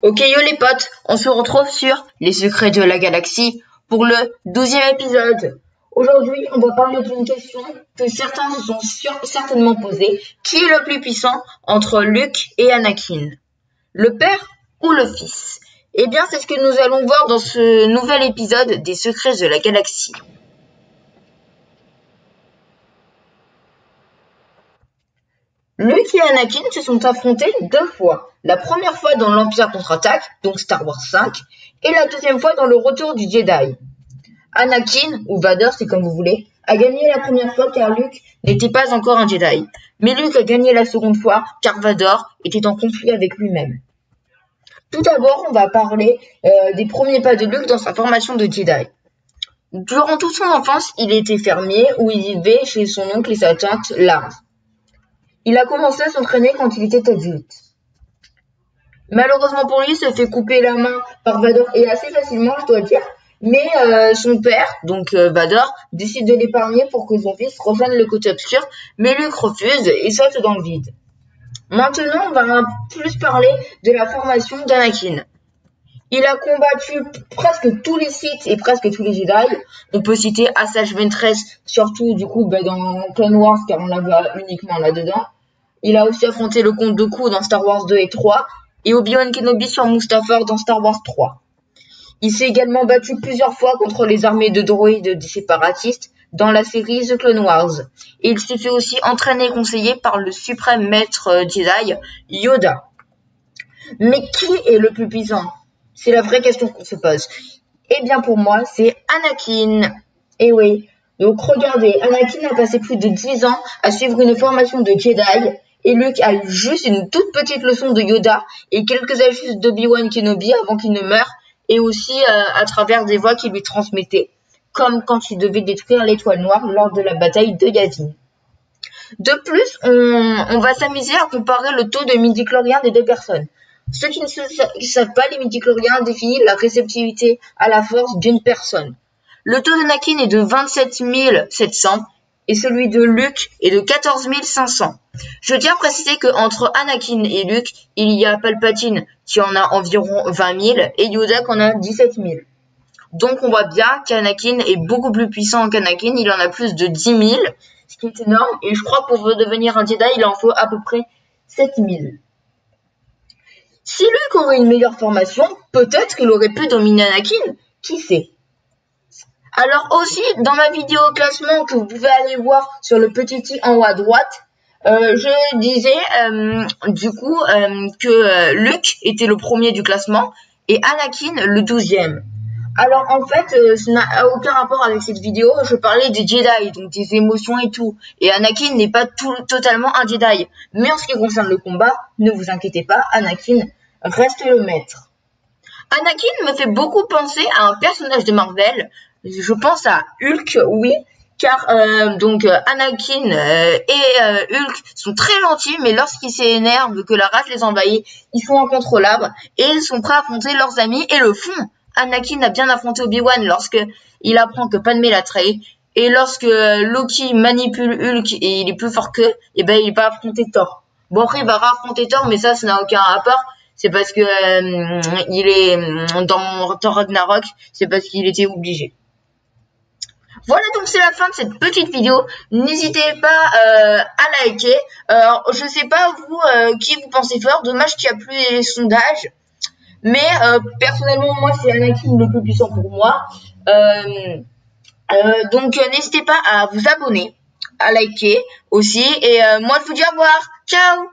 Ok yo les potes, on se retrouve sur Les Secrets de la Galaxie pour le 12e épisode. Aujourd'hui, on va parler d'une question que certains se sont certainement posée. Qui est le plus puissant entre Luke et Anakin? Le père ou le fils? Eh bien, c'est ce que nous allons voir dans ce nouvel épisode des Secrets de la Galaxie. Luke et Anakin se sont affrontés 2 fois. La première fois dans l'Empire contre-attaque, donc Star Wars 5, et la deuxième fois dans le Retour du Jedi. Anakin, ou Vader c'est comme vous voulez, a gagné la première fois car Luke n'était pas encore un Jedi. Mais Luke a gagné la seconde fois car Vader était en conflit avec lui-même. Tout d'abord, on va parler des premiers pas de Luke dans sa formation de Jedi. Durant toute son enfance, il était fermier où il vivait chez son oncle et sa tante Lars. Il a commencé à s'entraîner quand il était adulte. Malheureusement pour lui, il se fait couper la main par Vader et assez facilement, je dois dire. Mais son père, donc Vader, décide de l'épargner pour que son fils rejoigne le côté obscur, mais Luke refuse et saute dans le vide. Maintenant, on va plus parler de la formation d'Anakin. Il a combattu presque tous les Sith et presque tous les Jedi. On peut citer Asajj Ventress, surtout du coup dans Clone Wars, car on la voit uniquement là-dedans. Il a aussi affronté le Comte Dooku dans Star Wars 2 et 3, et Obi-Wan Kenobi sur Mustafar dans Star Wars 3. Il s'est également battu plusieurs fois contre les armées de droïdes des séparatistes dans la série The Clone Wars. Et il s'est fait aussi entraîner et conseiller par le suprême maître Jedi, Yoda. Mais qui est le plus puissant? C'est la vraie question qu'on se pose. Eh bien pour moi, c'est Anakin. Eh oui. Donc regardez, Anakin a passé plus de 10 ans à suivre une formation de Jedi, et Luke a eu juste une toute petite leçon de Yoda et quelques ajustes d'Obi-Wan Kenobi avant qu'il ne meure, et aussi à travers des voix qu'il lui transmettait, comme quand il devait détruire l'étoile noire lors de la bataille de Yavin. De plus, on va s'amuser à comparer le taux de midi-chloriens des deux personnes. Ceux qui ne savent pas, les midi-chloriens définissent la réceptivité à la force d'une personne. Le taux d'Anakin est de 27 700 et celui de Luke est de 14 500. Je tiens à préciser qu'entre Anakin et Luke, il y a Palpatine qui en a environ 20 000 et Yoda qui en a 17 000. Donc on voit bien qu'Anakin est beaucoup plus puissant qu'Anakin, il en a plus de 10 000, ce qui est énorme, et je crois que pour devenir un Jedi, il en faut à peu près 7 000. Si Luke aurait une meilleure formation, peut-être qu'il aurait pu dominer Anakin, qui sait. Alors aussi, dans ma vidéo classement que vous pouvez aller voir sur le petit i en haut à droite, je disais que Luke était le premier du classement et Anakin le 12e. Alors en fait, ça n'a aucun rapport avec cette vidéo, je parlais des Jedi, donc des émotions et tout. Et Anakin n'est pas totalement un Jedi. Mais en ce qui concerne le combat, ne vous inquiétez pas, Anakin reste le maître. Anakin me fait beaucoup penser à un personnage de Marvel. Je pense à Hulk, oui, car Anakin et Hulk sont très gentils, mais lorsqu'ils s'énervent, que la rage les envahit, ils sont incontrôlables et ils sont prêts à affronter leurs amis et le font. Anakin a bien affronté Obi-Wan lorsque il apprend que Padmé l'a trahi, et lorsque Loki manipule Hulk et il est plus fort qu'eux, et ben il va affronter Thor. Bon après il va affronter Thor, mais ça n'a aucun rapport. C'est parce que il est dans Thor Ragnarok, c'est parce qu'il était obligé. Voilà, donc c'est la fin de cette petite vidéo. N'hésitez pas à liker. Je sais pas vous qui vous pensez fort. Dommage qu'il n'y a plus les sondages. Mais personnellement, moi, c'est Anakin le plus puissant pour moi. Donc n'hésitez pas à vous abonner, à liker aussi. Et moi, je vous dis au revoir. Ciao!